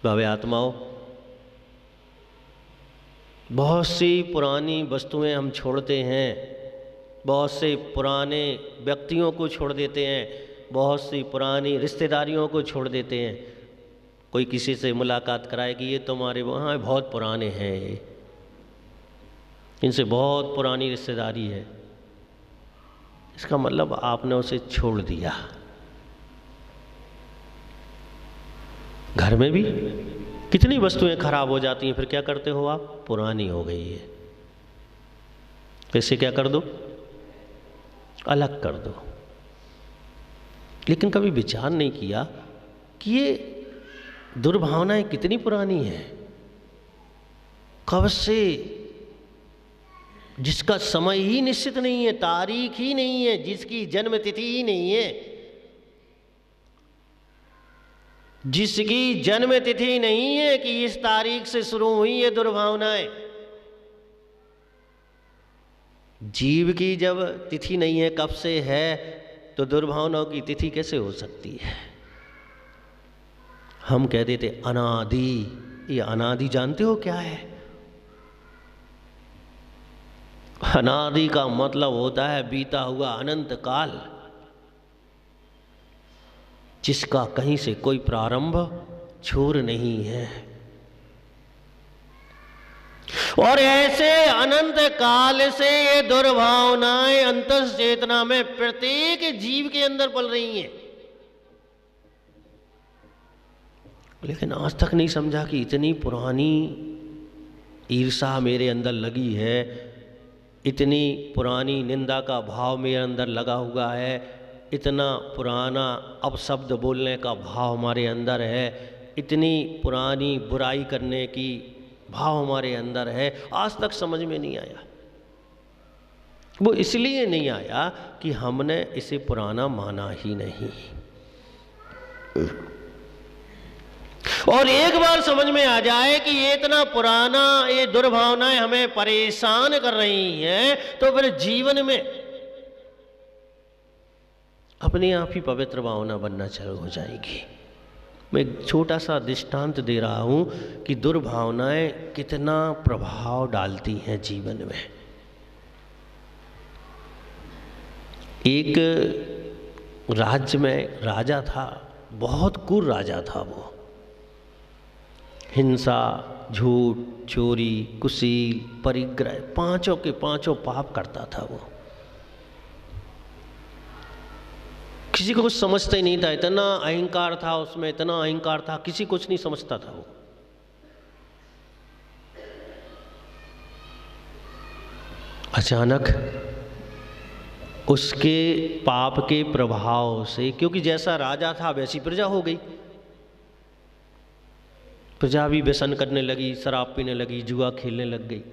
भावे आत्माओं, बहुत सी पुरानी वस्तुएं हम छोड़ते हैं, बहुत से पुराने व्यक्तियों को छोड़ देते हैं, बहुत सी पुरानी रिश्तेदारियों को छोड़ देते हैं। कोई किसी से मुलाकात कराए कि ये तुम्हारे वहाँ बहुत पुराने हैं, ये इनसे बहुत पुरानी रिश्तेदारी है, इसका मतलब आपने उसे छोड़ दिया। घर में भी कितनी वस्तुएं खराब हो जाती हैं, फिर क्या करते हो आप? पुरानी हो गई है, इसे क्या कर दो? अलग कर दो। लेकिन कभी विचार नहीं किया कि ये दुर्भावनाएं कितनी पुरानी हैं, कब से, जिसका समय ही निश्चित नहीं है, तारीख ही नहीं है, जिसकी जन्म तिथि ही नहीं है, जिसकी जन्म तिथि नहीं है कि इस तारीख से शुरू हुई ये दुर्भावनाएं। जीव की जब तिथि नहीं है, कब से है, तो दुर्भावनाओं की तिथि कैसे हो सकती है? हम कह देते अनादि। ये अनादि जानते हो क्या है? अनादि का मतलब होता है बीता हुआ अनंत काल, जिसका कहीं से कोई प्रारंभ छोर नहीं है। और ऐसे अनंत काल से ये दुर्भावनाएं अंतस चेतना में प्रत्येक जीव के अंदर पल रही हैं, लेकिन आज तक नहीं समझा कि इतनी पुरानी ईर्षा मेरे अंदर लगी है, इतनी पुरानी निंदा का भाव मेरे अंदर लगा हुआ है, इतना पुराना अपशब्द बोलने का भाव हमारे अंदर है, इतनी पुरानी बुराई करने की भाव हमारे अंदर है। आज तक समझ में नहीं आया। वो इसलिए नहीं आया कि हमने इसे पुराना माना ही नहीं। और एक बार समझ में आ जाए कि ये इतना पुराना, ये दुर्भावनाएं हमें परेशान कर रही हैं, तो फिर जीवन में अपने आप ही पवित्र भावना बनना चालू हो जाएगी। मैं एक छोटा सा दृष्टांत दे रहा हूं कि दुर्भावनाएं कितना प्रभाव डालती हैं जीवन में। एक राज्य में राजा था, बहुत क्रूर राजा था। वो हिंसा, झूठ, चोरी, कुशील, परिग्रह, पांचों के पांचों पाप करता था। वो किसी को कुछ समझता ही नहीं था, इतना अहंकार था उसमें, इतना अहंकार था, किसी कुछ नहीं समझता था वो। अचानक उसके पाप के प्रभाव से, क्योंकि जैसा राजा था वैसी प्रजा हो गई, प्रजा भी व्यसन करने लगी, शराब पीने लगी, जुआ खेलने लग गई।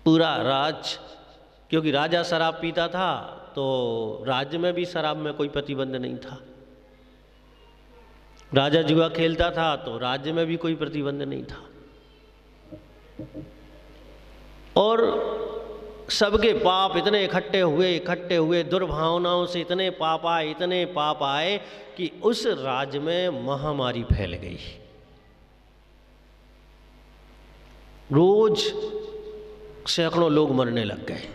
पूरा राज्य, क्योंकि राजा शराब पीता था तो राज्य में भी शराब में कोई प्रतिबंध नहीं था, राजा जुआ खेलता था तो राज्य में भी कोई प्रतिबंध नहीं था। और सबके पाप इतने इकट्ठे हुए, दुर्भावनाओं से इतने पाप आए कि उस राज्य में महामारी फैल गई। रोज सैकड़ों लोग मरने लग गए।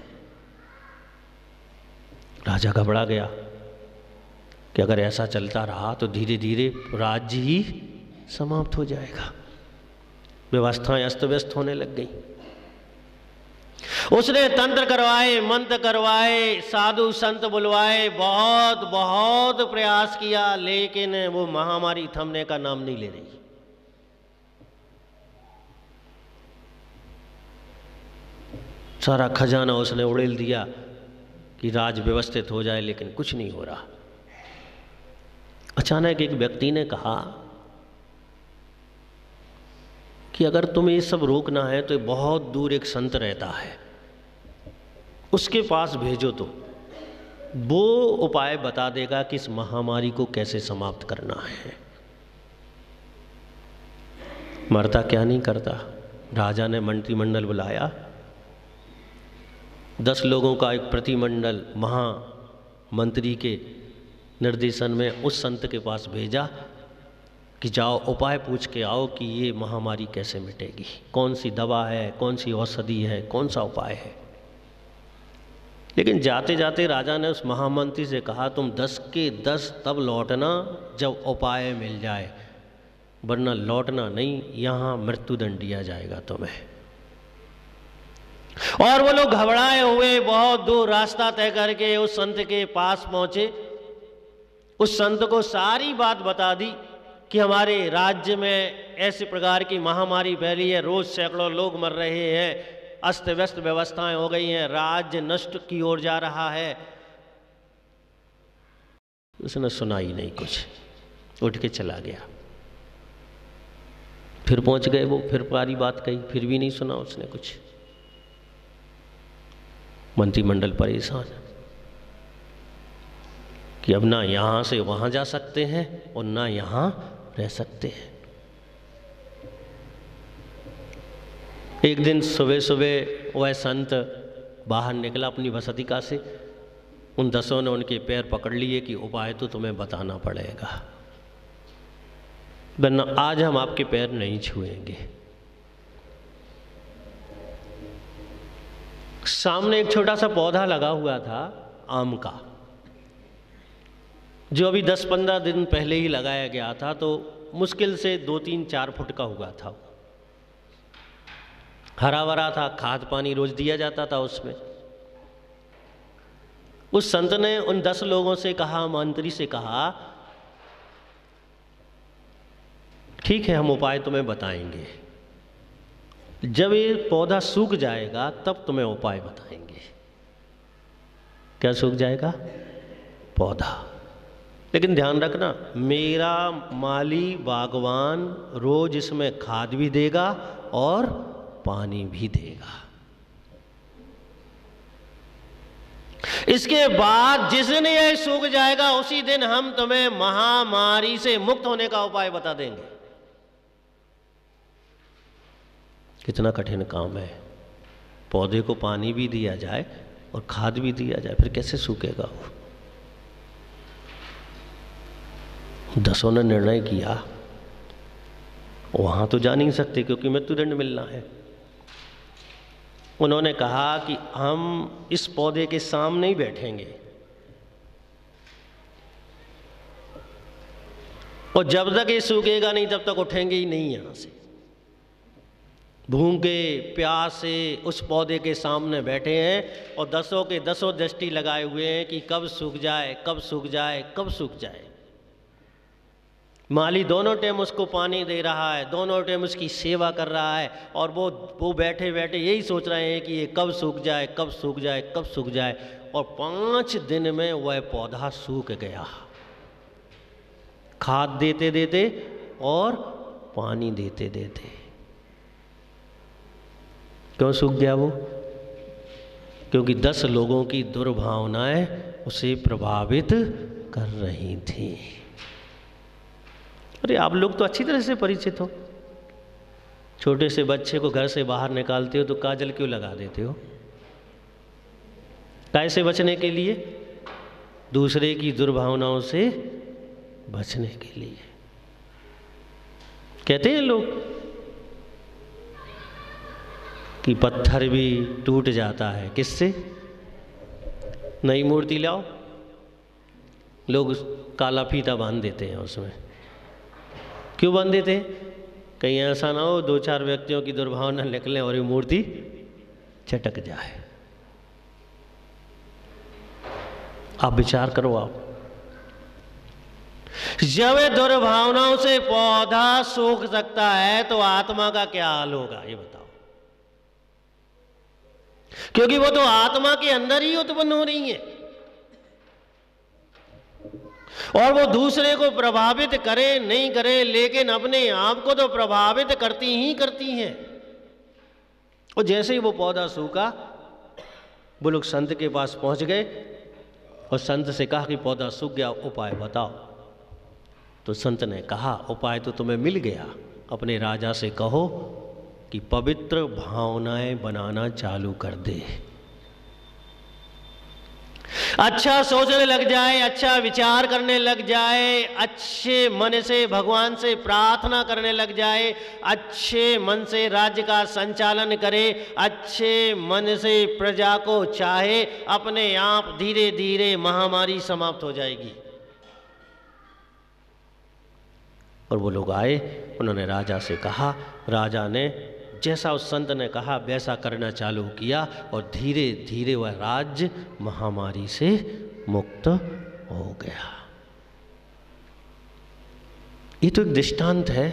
राजा घबरा गया कि अगर ऐसा चलता रहा तो धीरे धीरे राज्य ही समाप्त हो जाएगा। व्यवस्थाएं अस्त व्यस्त होने लग गई। उसने तंत्र करवाए, मंत्र करवाए, साधु संत बुलवाए, बहुत प्रयास किया, लेकिन वो महामारी थमने का नाम नहीं ले रही। सारा खजाना उसने उड़ेल दिया कि राज व्यवस्थित हो जाए, लेकिन कुछ नहीं हो रहा। अचानक एक व्यक्ति ने कहा कि अगर तुम्हें ये सब रोकना है तो बहुत दूर एक संत रहता है, उसके पास भेजो तो वो उपाय बता देगा कि इस महामारी को कैसे समाप्त करना है। मरता क्या नहीं करता। राजा ने मंत्रिमंडल बुलाया, 10 लोगों का एक प्रतिमंडल महामंत्री के निर्देशन में उस संत के पास भेजा कि जाओ उपाय पूछ के आओ कि ये महामारी कैसे मिटेगी, कौन सी दवा है, कौन सी औषधि है, कौन सा उपाय है। लेकिन जाते जाते राजा ने उस महामंत्री से कहा, तुम 10 के 10 तब लौटना जब उपाय मिल जाए, वरना लौटना नहीं, यहाँ मृत्युदंड दिया जाएगा तुम्हें। और वो लोग घबराए हुए बहुत दूर रास्ता तय करके उस संत के पास पहुंचे। उस संत को सारी बात बता दी कि हमारे राज्य में ऐसे प्रकार की महामारी फैली है, रोज सैकड़ों लोग मर रहे हैं, अस्त व्यस्त व्यवस्थाएं हो गई हैं, राज्य नष्ट की ओर जा रहा है। उसने सुना ही नहीं कुछ, उठ के चला गया। फिर पहुंच गए वो, फिर सारी बात कही, फिर भी नहीं सुना उसने कुछ। मंत्रिमंडल परेशान कि अब ना यहां से वहां जा सकते हैं और ना यहां रह सकते हैं। एक दिन सुबह सुबह वह संत बाहर निकला अपनी वसतिका से। उन 10 ने उनके पैर पकड़ लिए कि उपाय तो तुम्हें बताना पड़ेगा, वरना आज हम आपके पैर नहीं छुएंगे। सामने एक छोटा सा पौधा लगा हुआ था आम का, जो अभी 10-15 दिन पहले ही लगाया गया था, तो मुश्किल से 2-3-4 फुट का हुआ था। हरा भरा था, खाद पानी रोज दिया जाता था उसमें। उस संत ने उन 10 लोगों से कहा, मंत्री से कहा, ठीक है हम उपाय तुम्हें बताएंगे, जब ये पौधा सूख जाएगा तब तुम्हें उपाय बताएंगे। क्या सूख जाएगा? पौधा। लेकिन ध्यान रखना, मेरा माली बागवान रोज इसमें खाद भी देगा और पानी भी देगा। इसके बाद जिस दिन यह सूख जाएगा उसी दिन हम तुम्हें महामारी से मुक्त होने का उपाय बता देंगे। कितना कठिन काम है, पौधे को पानी भी दिया जाए और खाद भी दिया जाए, फिर कैसे सूखेगा वो? 10 ने निर्णय किया, वहां तो जा नहीं सकते क्योंकि मृत्युदंड मिलना है। उन्होंने कहा कि हम इस पौधे के सामने ही बैठेंगे और जब तक ये सूखेगा नहीं तब तक उठेंगे ही नहीं यहां से। भूखे प्यासे उस पौधे के सामने बैठे हैं और 10 के 10 दृष्टि लगाए हुए हैं कि कब सूख जाए, कब सूख जाए, कब सूख जाए। माली दोनों टाइम उसको पानी दे रहा है, दोनों टाइम उसकी सेवा कर रहा है, और वो बैठे बैठे यही सोच रहे हैं कि ये कब सूख जाए, कब सूख जाए, कब सूख जाए। और 5 दिन में वह पौधा सूख गया, खाद देते देते और पानी देते देते। क्यों सूख गया वो? क्योंकि 10 लोगों की दुर्भावनाएं उसे प्रभावित कर रही थी। अरे आप लोग तो अच्छी तरह से परिचित हो। छोटे से बच्चे को घर से बाहर निकालते हो तो काजल क्यों लगा देते हो? कैसे बचने के लिए? दूसरे की दुर्भावनाओं से बचने के लिए। कहते हैं लोग कि पत्थर भी टूट जाता है किससे? नई मूर्ति लाओ, लोग काला फीता बांध देते हैं उसमें। क्यों बांध देते हैं? कहीं ऐसा ना हो 2-4 व्यक्तियों की दुर्भावना निकले और ये मूर्ति चटक जाए। आप विचार करो। आप जब दुर्भावनाओं से पौधा सूख सकता है तो आत्मा का क्या हाल होगा ये बताओ? क्योंकि वो तो आत्मा के अंदर ही उत्पन्न हो रही है और वो दूसरे को प्रभावित करे नहीं करे, लेकिन अपने आप को तो प्रभावित करती ही करती हैं। और जैसे ही वो पौधा सूखा, वो लोग संत के पास पहुंच गए और संत से कहा कि पौधा सूख गया, उपाय बताओ। तो संत ने कहा, उपाय तो तुम्हें मिल गया, अपने राजा से कहो कि पवित्र भावनाएं बनाना चालू कर दे। अच्छा सोचने लग जाए, अच्छा विचार करने लग जाए, अच्छे मन से भगवान से प्रार्थना करने लग जाए, अच्छे मन से राज्य का संचालन करे, अच्छे मन से प्रजा को चाहे, अपने आप धीरे धीरे महामारी समाप्त हो जाएगी। और वो लोग आए, उन्होंने राजा से कहा, राजा ने जैसा उस संत ने कहा वैसा करना चालू किया और धीरे धीरे वह राज्य महामारी से मुक्त हो गया। ये तो एक दृष्टांत है,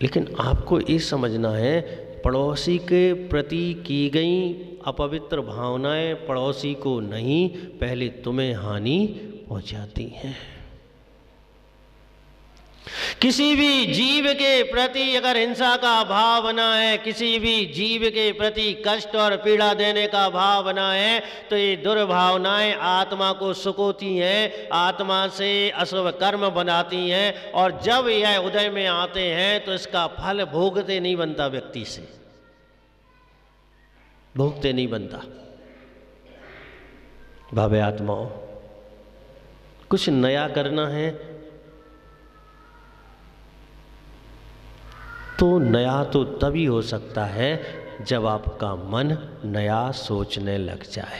लेकिन आपको ये समझना है पड़ोसी के प्रति की गई अपवित्र भावनाएं पड़ोसी को नहीं, पहले तुम्हें हानि पहुंचाती हैं। किसी भी जीव के प्रति अगर हिंसा का भाव बना है, किसी भी जीव के प्रति कष्ट और पीड़ा देने का भाव बना है, तो ये दुर्भावनाएं आत्मा को सुकोती हैं, आत्मा से अशुभ कर्म बनाती हैं, और जब यह उदय में आते हैं तो इसका फल भोगते नहीं बनता, व्यक्ति से भोगते नहीं बनता। भावे आत्माओं, कुछ नया करना है तो नया तो तभी हो सकता है जब आपका मन नया सोचने लग जाए,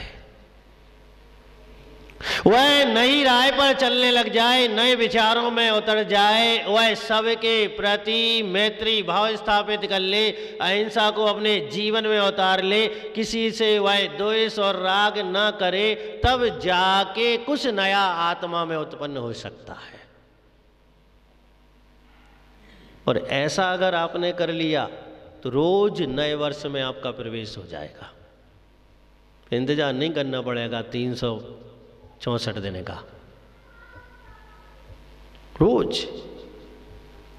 वह नई राह पर चलने लग जाए, नए विचारों में उतर जाए, वह सबके प्रति मैत्री भाव स्थापित कर ले, अहिंसा को अपने जीवन में उतार ले, किसी से वह द्वेष और राग न करे, तब जाके कुछ नया आत्मा में उत्पन्न हो सकता है। और ऐसा अगर आपने कर लिया तो रोज नए वर्ष में आपका प्रवेश हो जाएगा, इंतजार नहीं करना पड़ेगा 364 दिन का। रोज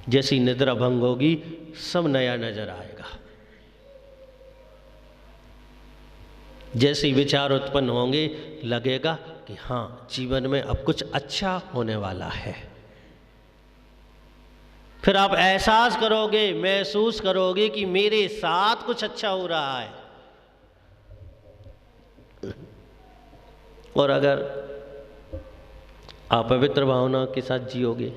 जैसी निद्रा भंग होगी सब नया नजर आएगा, जैसे विचार उत्पन्न होंगे लगेगा कि हाँ जीवन में अब कुछ अच्छा होने वाला है। फिर आप एहसास करोगे, महसूस करोगे कि मेरे साथ कुछ अच्छा हो रहा है। और अगर आप पवित्र भावना के साथ जियोगे,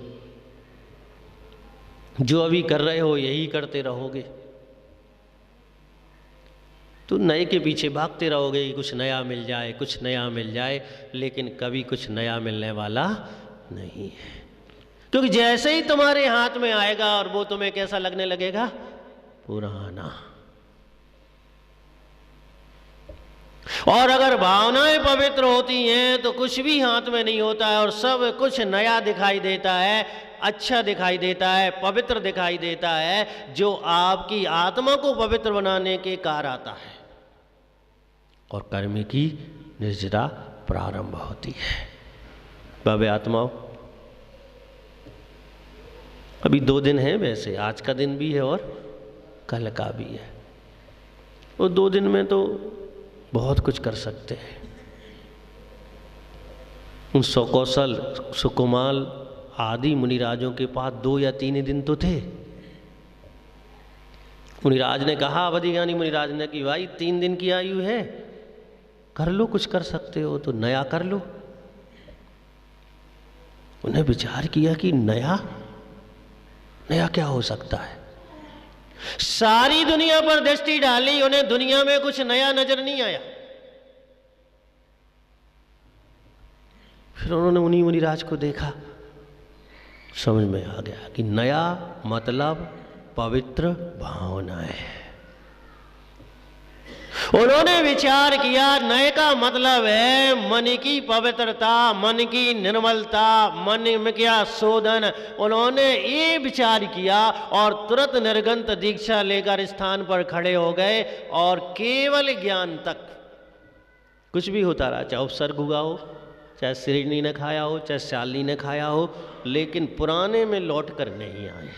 जो अभी कर रहे हो यही करते रहोगे, तो नए के पीछे भागते रहोगे कि कुछ नया मिल जाए, कुछ नया मिल जाए, लेकिन कभी कुछ नया मिलने वाला नहीं है। क्योंकि जैसे ही तुम्हारे हाथ में आएगा और वो तुम्हें कैसा लगने लगेगा, पुराना। और अगर भावनाएं पवित्र होती हैं तो कुछ भी हाथ में नहीं होता है और सब कुछ नया दिखाई देता है, अच्छा दिखाई देता है, पवित्र दिखाई देता है, जो आपकी आत्मा को पवित्र बनाने के कार्य आता है और कर्म की निर्जरा प्रारंभ होती है। बाबे आत्माओं, अभी 2 दिन हैं, वैसे आज का दिन भी है और कल का भी है। वो 2 दिन में तो बहुत कुछ कर सकते हैं। उन सौकौशल सुकुमाल आदि मुनिराजों के पास 2 या 3 दिन तो थे। मुनिराज ने कहा, अवधि ज्ञानी मुनिराज ने, कि भाई 3 दिन की आयु है, कर लो, कुछ कर सकते हो तो नया कर लो। उन्हें विचार किया कि नया क्या हो सकता है। सारी दुनिया पर दृष्टि डाली, उन्हें दुनिया में कुछ नया नजर नहीं आया। फिर उन्होंने उन्हीं मुनिराज को देखा, समझ में आ गया कि नया मतलब पवित्र भावना है। उन्होंने विचार किया, नए का मतलब है मन की पवित्रता, मन की निर्मलता, मन में क्या शोधन। उन्होंने ये विचार किया और तुरंत निर्गंत दीक्षा लेकर स्थान पर खड़े हो गए और केवल ज्ञान तक, कुछ भी होता रहा, चाहे उपसर्ग हुआ हो, चाहे श्रीनी ने खाया हो, चाहे शालिनी ने खाया हो, लेकिन पुराने में लौट कर नहीं आए,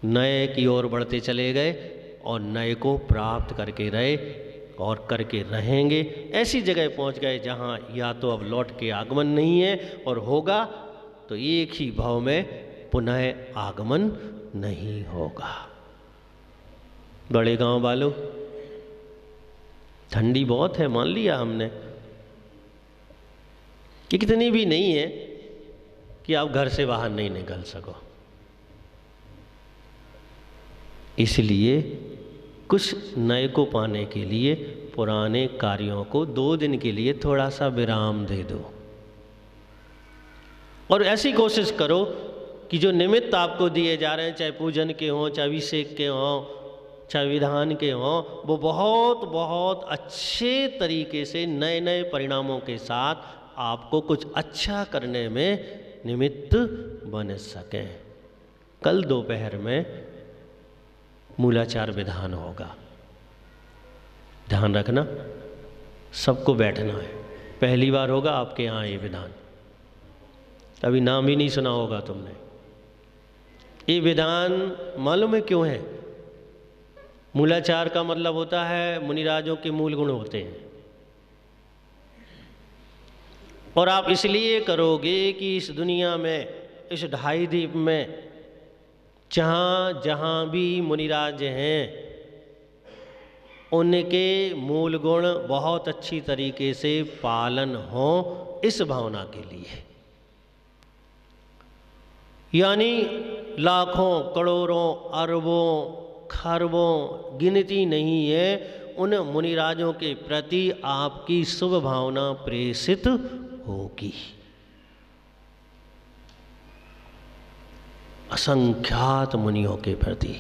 नए की ओर बढ़ते चले गए और नए को प्राप्त करके रहे और करके रहेंगे। ऐसी जगह पहुंच गए जहां या तो अब लौट के आगमन नहीं है, और होगा तो एक ही भाव में पुनः आगमन नहीं होगा। बड़े गांव वालों, ठंडी बहुत है, मान लिया हमने कि कितनी भी नहीं है कि आप घर से बाहर नहीं निकल सको। इसलिए कुछ नए को पाने के लिए पुराने कार्यों को 2 दिन के लिए थोड़ा सा विराम दे दो, और ऐसी कोशिश करो कि जो निमित्त आपको दिए जा रहे हैं, चाहे पूजन के हों, चाहे अभिषेक के हों, चाहे विधान के हों, वो बहुत बहुत अच्छे तरीके से नए नए परिणामों के साथ आपको कुछ अच्छा करने में निमित्त बन सकें। कल दोपहर में मूलाचार विधान होगा, ध्यान रखना, सबको बैठना है। पहली बार होगा आपके यहाँ ये विधान, अभी नाम ही नहीं सुना होगा तुमने। ये विधान मालूम है क्यों है? मूलाचार का मतलब होता है मुनिराजों के मूल गुण होते हैं, और आप इसलिए करोगे कि इस दुनिया में, इस ढाई द्वीप में जहाँ जहाँ भी मुनिराज हैं, उनके मूल गुण बहुत अच्छी तरीके से पालन हो, इस भावना के लिए। यानी लाखों, करोड़ों, अरबों, खरबों गिनती नहीं है उन मुनिराजों के प्रति आपकी शुभ भावना प्रेषित होगी। असंख्यात मुनियों के प्रति,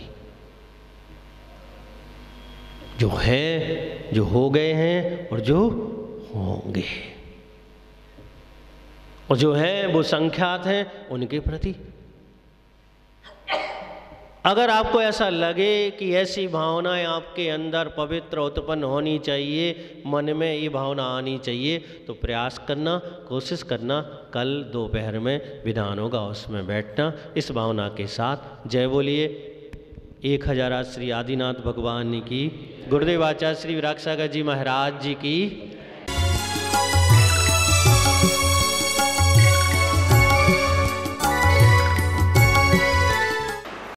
जो हैं, जो हो गए हैं और जो होंगे, और जो हैं वो संख्यात हैं, उनके प्रति। अगर आपको ऐसा लगे कि ऐसी भावनाएं आपके अंदर पवित्र उत्पन्न होनी चाहिए, मन में ये भावना आनी चाहिए, तो प्रयास करना, कोशिश करना, कल दोपहर में विधान होगा, उसमें बैठना इस भावना के साथ। जय बोलिए 1000 श्री आदिनाथ भगवान की, गुरुदेव आचार्य श्री विराट सागर जी महाराज जी की।